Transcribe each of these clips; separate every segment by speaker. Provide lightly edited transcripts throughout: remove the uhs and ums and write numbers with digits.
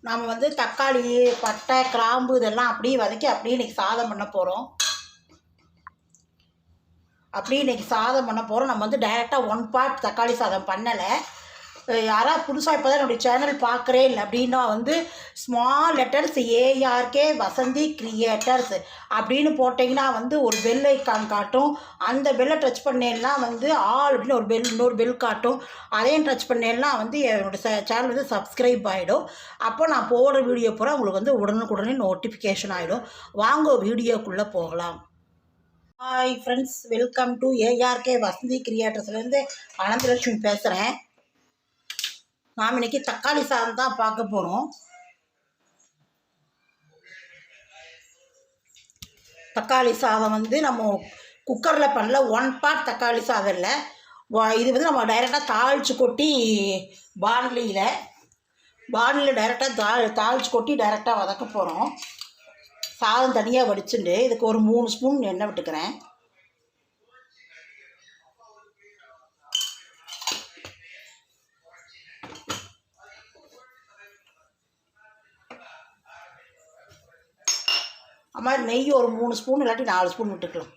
Speaker 1: நாம் வந்து தக்காளி, பட்டை, கிராம்பு இதெல்லாம் அப்படியே வதக்கி அப்படியே இன்றைக்கி சாதம் பண்ண போகிறோம். நம்ம வந்து டைரெக்டாக 1 பார்ட் தக்காளி சாதம் பண்ணலை. யாராவது புதுசாக இப்போ தான் என்னுடைய சேனல் பார்க்குறேன் இல்லை அப்படின்னா வந்து small letters ARK Vasanthi creators அப்படின்னு போட்டிங்கன்னா வந்து ஒரு பெல் ஐக்கான் காட்டும். அந்த பெல்லை டச் பண்ணேன்னா வந்து ஆல் அப்படின்னு ஒரு இன்னொரு பெல் காட்டும். அதையும் டச் பண்ணேன்னா வந்து என்னோடய சேனல் வந்து சப்ஸ்கிரைப் ஆகிடும். அப்போ நான் போடுற வீடியோ பூரா உங்களுக்கு வந்து உடனுக்குடனே நோட்டிஃபிகேஷன் ஆகிடும். வாங்க வீடியோக்குள்ளே போகலாம். Hi friends, welcome to ARK Vasanthi கிரியேட்டர்ஸ்லேருந்து அனந்தலட்சுமி பேசுகிறேன். நாம் இன்றைக்கி தக்காளி சாதம் தான் பார்க்க போகிறோம். தக்காளி சாதம் வந்து நம்ம குக்கரில் பண்ணல, 1 பார்ட் தக்காளி சாதம் இல்லை. இது வந்து நம்ம டைரெக்டாக தாளித்து கொட்டி பாண்டிலியில் டைரெக்டாக தாளித்து கொட்டி டைரெக்டாக வதக்க போகிறோம். சாதம் தனியாக வடிச்சுட்டு இதுக்கு ஒரு 3 ஸ்பூன் எண்ணெய் விட்டுக்கிறேன். அது மாதிரி நெய் ஒரு 3 ஸ்பூன் இல்லாட்டி 4 ஸ்பூன் விட்டுக்கலாம்.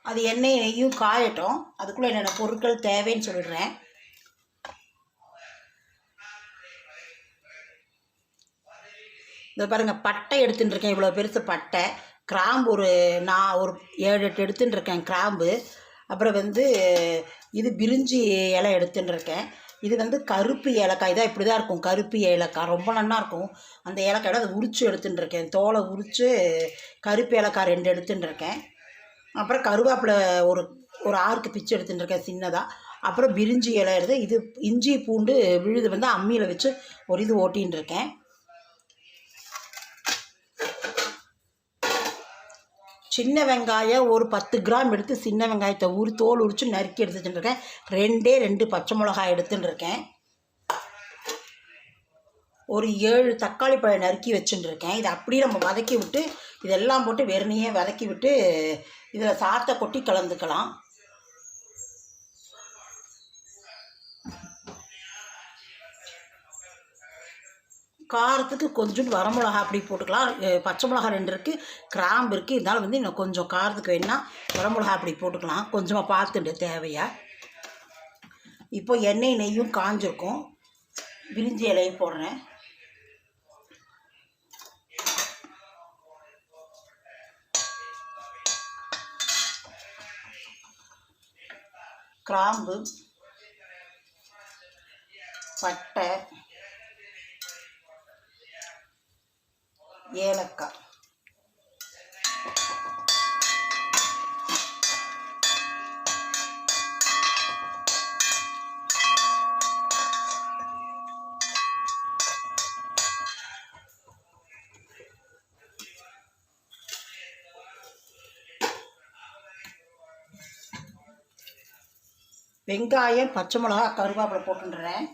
Speaker 1: அது எண்ணெய் நெய்யும் காயட்டும். அதுக்குள்ளே என்னென்ன பொருட்கள் தேவைன்னு சொல்லிடுறேன். இந்த பாருங்கள், பட்டை எடுத்துகிட்டு இருக்கேன், இவ்வளோ பெருசு பட்டை. கிராம்பு நான் ஒரு 7-8 எடுத்துகிட்டு இருக்கேன் கிராம்பு. அப்புறம் வந்து இது பிரிஞ்சி இலை எடுத்துகிட்டு இருக்கேன். இது வந்து கருப்பு ஏலக்காய் தான், இப்படி தான் இருக்கும். கருப்பு ஏலக்காய் ரொம்ப நல்லா இருக்கும். அந்த ஏலக்காயோட அதை உரித்து எடுத்துகிட்டு இருக்கேன். தோலை உரித்து கருப்பு ஏலக்காய் 2 எடுத்துகிட்டு இருக்கேன். அப்புறம் கருவேப்பிலை ஒரு 6 பிச்சு எடுத்துகிட்டு இருக்கேன் சின்னதாக. அப்புறம் பிரிஞ்சி இலை எடுத்து இது இஞ்சி பூண்டு விழுது வந்து அம்மியில் வச்சு ஒரு இது ஓட்டின்னு இருக்கேன். சின்ன வெங்காயம் ஒரு 10 கிராம் எடுத்து சின்ன வெங்காயத்தை தோல் உரித்து நறுக்கி எடுத்துகிட்டு இருக்கேன். 2 பச்சை மிளகாய் எடுத்துகிட்டு இருக்கேன். ஒரு 7 தக்காளி பழம் நறுக்கி வச்சுட்டு இருக்கேன். இதை அப்படியே நம்ம வதக்கி விட்டு இதெல்லாம் போட்டு வெறுமையே வதக்கி விட்டு இதில் சாத்தை கொட்டி கலந்துக்கலாம். காரத்துக்கு கொஞ்சோண்டு வரமிளகா அப்படி போட்டுக்கலாம். பச்சை மிளகா 2 இருக்குது, கிராம்பு இருக்குது. இருந்தாலும் வந்து இன்னும் கொஞ்சம் காரத்துக்கு வேணுன்னா வரமிளகா அப்படி போட்டுக்கலாம், கொஞ்சமாக பார்த்துட்டு தேவையா. இப்போ எண்ணெய் நெய்யும் காஞ்சிருக்கும். பிரிஞ்சி இலையும் போடுறேன். கிராம்பு, பட்டை, ஏலக்காய், வெங்காயம், பச்சை மிளகா, கருவேப்பிலை போட்டுடுறேன்.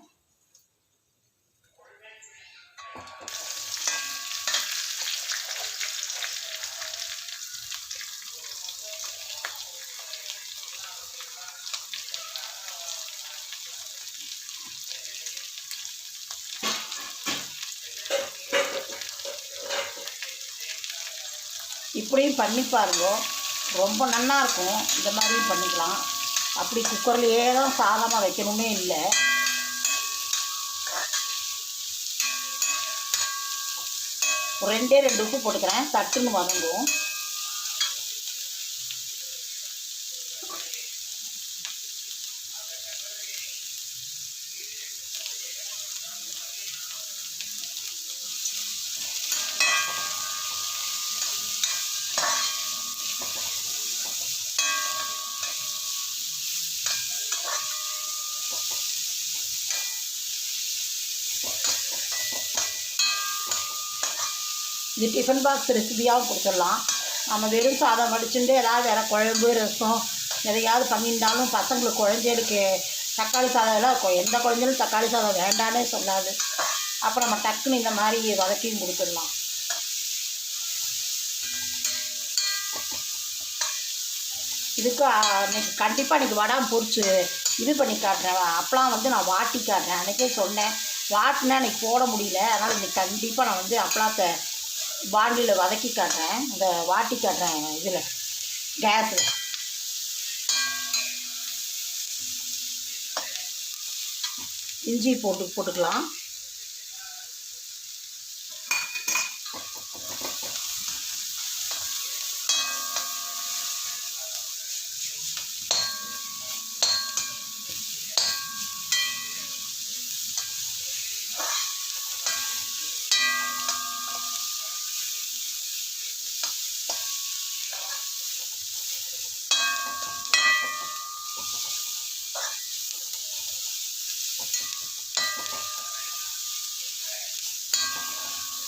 Speaker 1: இப்படியும் பண்ணி பாருங்க, ரொம்ப நல்லா இருக்கும். இந்த மாதிரியும் பண்ணிக்கலாம். அப்படி குக்கர்லேயே தான் சாதமாக வைக்கணுமே இல்லை. ஒரு 2 உப்பு போட்டுக்கிறேன், தட்டுன்னு வதங்கும். இது டிஃபன் பாக்ஸ் ரெசிபியாகவும் கொடுத்துடலாம். நம்ம வெறும் சாதம் வடிச்சுட்டு ஏதாவது வேறு குழம்பு ரசம் எதையாவது பண்ணியிருந்தாலும் பசங்களுக்கு குழந்தைகளுக்கு தக்காளி சாதம் எல்லாம் எந்த குழந்தைகளும் தக்காளி சாதம் வேண்டானே சொல்லாது. அப்போ நம்ம டக்குன்னு இந்த மாதிரி வதக்கியும் கொடுத்துடலாம். இதுக்கு இன்னைக்கு கண்டிப்பாக இன்றைக்கி வடாம் பொரிச்சு இது பண்ணி காட்டுறேன். அப்போலாம் வந்து நான் வாட்டி காட்டுறேன். அன்றைக்கே சொன்னேன் வாட்டினா அன்றைக்கி போட முடியல. அதனால் இன்றைக்கி கண்டிப்பாக நான் வந்து அப்பளாத்தை பாண்டியில் வதக்கி காட்டுறேன். இந்த வாட்டி காட்டுறேன் இதில் கேஸில். இஞ்சி போட்டுக்கலாம்.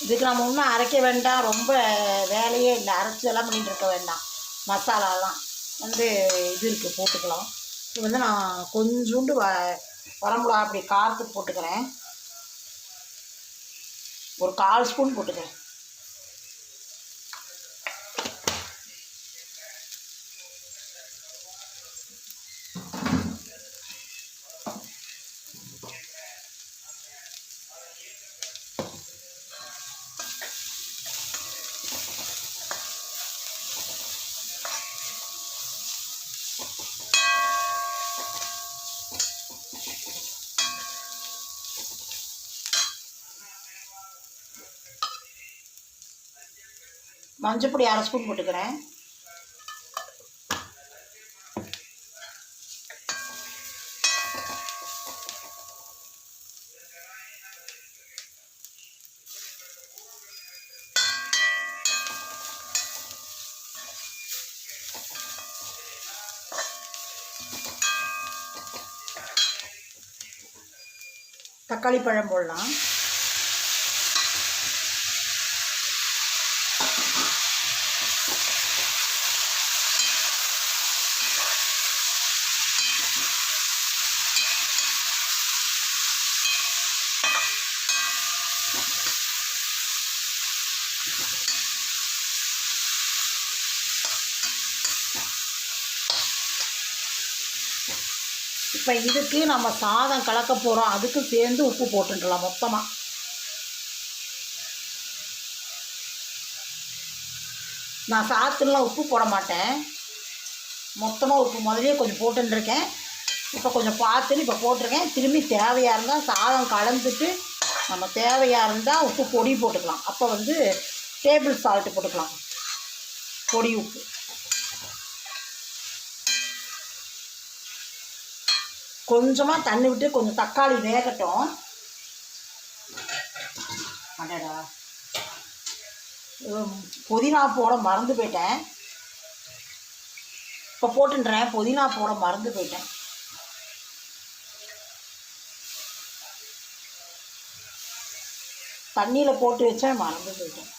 Speaker 1: இதுக்கு நம்ம ஒன்றும் அரைக்க வேண்டாம், ரொம்ப வேலையே இல்லை. அரைச்செல்லாம் பண்ணிகிட்டு இருக்க வேண்டாம். மசாலாலாம் வந்து இது இருக்குது, போட்டுக்கலாம். இது வந்து நான் கொஞ்சோண்டு வரமிளகா அப்படி காரத்துக்கு போட்டுக்கிறேன். ஒரு 1/4 ஸ்பூன் போட்டுக்கிறேன். மஞ்சப்பொடி 1/2 ஸ்பூன் போட்டுக்கிறேன். தக்காளி பழம் போடலாம். இப்போ இதுக்கு நம்ம சாதம் கலக்க போகிறோம், அதுக்கு சேர்ந்து உப்பு போட்டுடலாம் மொத்தமாக. நான் சாதத்துலாம் உப்பு போட மாட்டேன், மொத்தமாக உப்பு முதலே கொஞ்சம் போட்டுருக்கேன். இப்போ கொஞ்சம் பார்த்துன்னு இப்போ போட்டிருக்கேன். திரும்பி தேவையாக இருந்தால் சாதம் கலந்துட்டு நம்ம தேவையாக இருந்தால் உப்பு பொடி போட்டுக்கலாம். அப்போ வந்து டேபிள் சால்ட்டு போட்டுக்கலாம், பொடி உப்பு. கொஞ்சமாக தண்ணி விட்டு கொஞ்சம் தக்காளி வேகட்டும். அடடா, புதினா போட மறந்து போயிட்டேன். இப்போ போட்டுன்றேன், புதினா போட மறந்து போயிட்டேன். தண்ணியில் போட்டு வச்சேன், மறந்து போயிட்டேன்.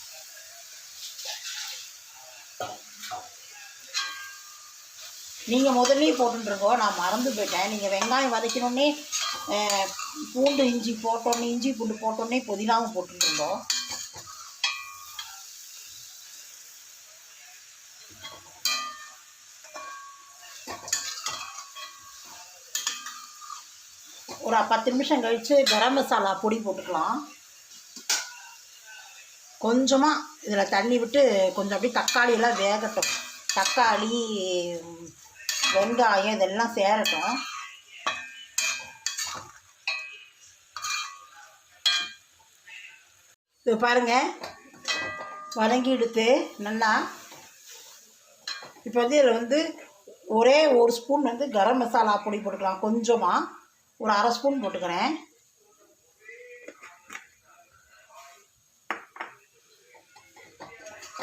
Speaker 1: நீங்கள் முதல்லே போட்டுருங்கோ, நான் மறந்து போயிட்டேன். நீங்கள் வெங்காயம் வதக்கணுன்னே பூண்டு இஞ்சி போட்டோன்னே, இஞ்சி பூண்டு போட்டோன்னே புதினாவும் போட்டுருங்கோ. ஒரு 10 நிமிஷம் கழித்து கரம் மசாலா பொடி போட்டுக்கலாம். கொஞ்சமாக இதில் தண்ணி விட்டு கொஞ்சம் அப்படியே தக்காளியெல்லாம் வேகட்டும். தக்காளி வெங்காயம் இதெல்லாம் சேரட்டும். இது பாருங்கள், வதங்கி எடுத்து நல்லா. இப்போ வந்து இதில் வந்து ஒரே 1 ஸ்பூன் வந்து கரம் மசாலா பொடி போட்டுக்கலாம். கொஞ்சமாக ஒரு 1/2 ஸ்பூன் போட்டுக்கிறேன்.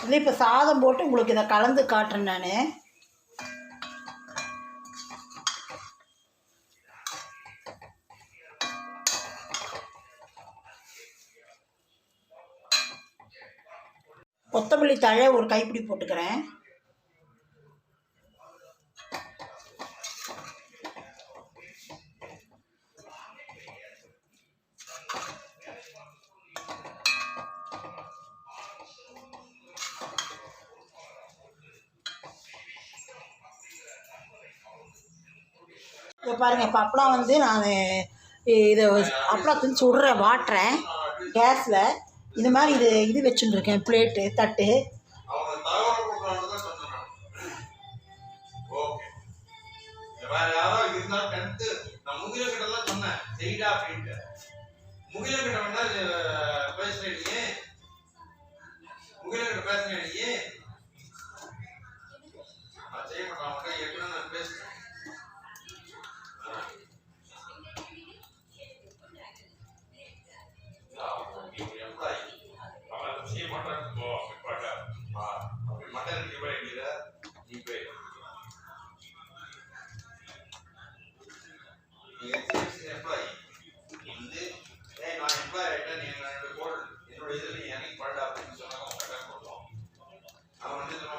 Speaker 1: இது இப்போ சாதம் போட்டு உங்களுக்கு இதை கலந்து காட்டுறேன் நான். கொத்தமல்லி தழை ஒரு கைப்பிடி போட்டுக்கிறேன். இதை பாருங்கள், இப்போ அப்பளம் வந்து நான் இதை அப்பளத்தை வந்து சுடுறேன், வாட்டுறேன் கேஸில். இந்த மாதிரி இது வச்சுட்டுருக்கேன், பிளேட்டு தட்டு.
Speaker 2: வேற யாராவது இருந்தாலும் கண்டு நான் முகில கிட்ட எல்லாம் சொன்னேன் செய்டா அப்படின்ட்டு. முகில கிட்ட வேணா பேசுறீங்க, முகில கிட்ட பேசுறீங்க செய்ய மாட்டாங்க. எப்படி நான் பேசுறேன் செய்ய மாட்டாங்க. மட்டன் நீ போய்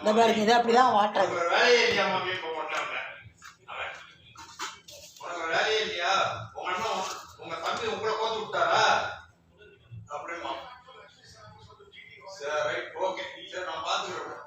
Speaker 1: இந்த பாருங்க, இது அப்படிதான் வாட்டுறது.
Speaker 2: வேலையே இல்லையா உனக்கு வேலையே இல்லையா? உங்க அண்ணன் உங்க தம்பி உங்களை கோத்து விட்டாரா அப்படிமா? சரி ரைட் ஓகே சரி நான் பாத்துக்கிறேன்.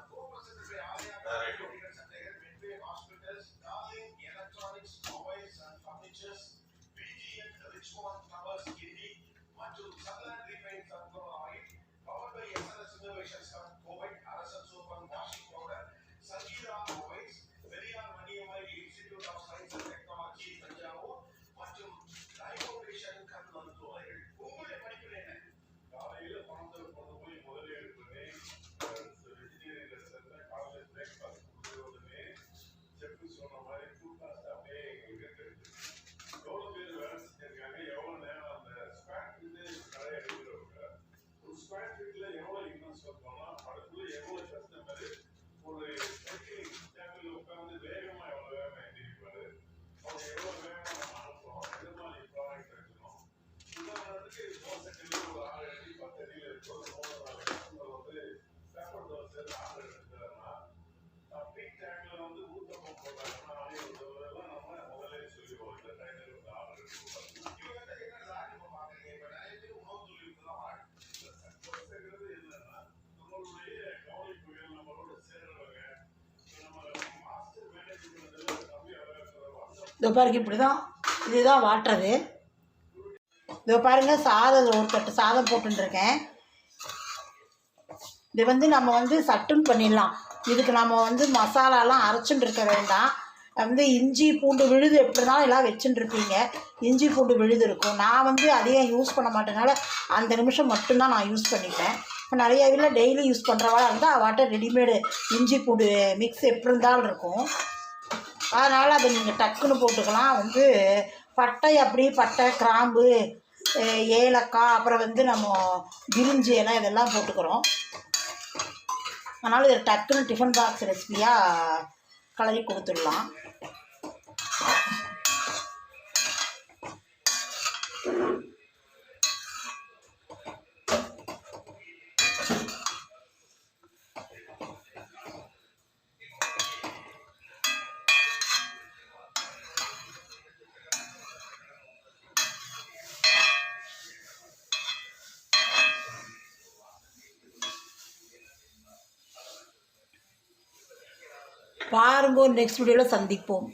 Speaker 1: இதோ பாருங்க, இப்படி தான் இதுதான் வாட்டுறது. இதோ பாருங்கள், சாதம் ஒரு தட்டு சாதம் போட்டுருக்கேன். இது வந்து நம்ம வந்து சட்டுன்னு பண்ணிடலாம். இதுக்கு நம்ம வந்து மசாலாலாம் அரைச்சுட்டு இருக்க வேண்டாம். வந்து இஞ்சி பூண்டு விழுது எப்படினாலும் எல்லாம் வச்சுட்டுருப்பீங்க, இஞ்சி பூண்டு விழுது இருக்கும். நான் வந்து அதையும் யூஸ் பண்ண மாட்டேனால அந்த நிமிஷம் மட்டும்தான் நான் யூஸ் பண்ணிப்பேன். இப்போ நிறைய வீட்டில் டெய்லி யூஸ் பண்ணுறவாள் இருந்தால் அவாட்ட ரெடிமேடு இஞ்சி பூண்டு மிக்ஸ் எப்படி இருந்தாலும் இருக்கும். அதனால் அதை நீங்கள் டக்குன்னு போட்டுக்கலாம். வந்து பட்டை, அப்படி பட்டை கிராம்பு ஏலக்காய் அப்புறம் வந்து நம்ம பிரிஞ்சி எல்லாம் இதெல்லாம் போட்டுக்கிறோம். அதனால் இதை டக்குன்னு டிஃபன் பாக்ஸ் ரெசிபியாக கலரி கொடுத்துடலாம். பாருங்க, நெக்ஸ்ட் வீடியோவில் சந்திப்போம்.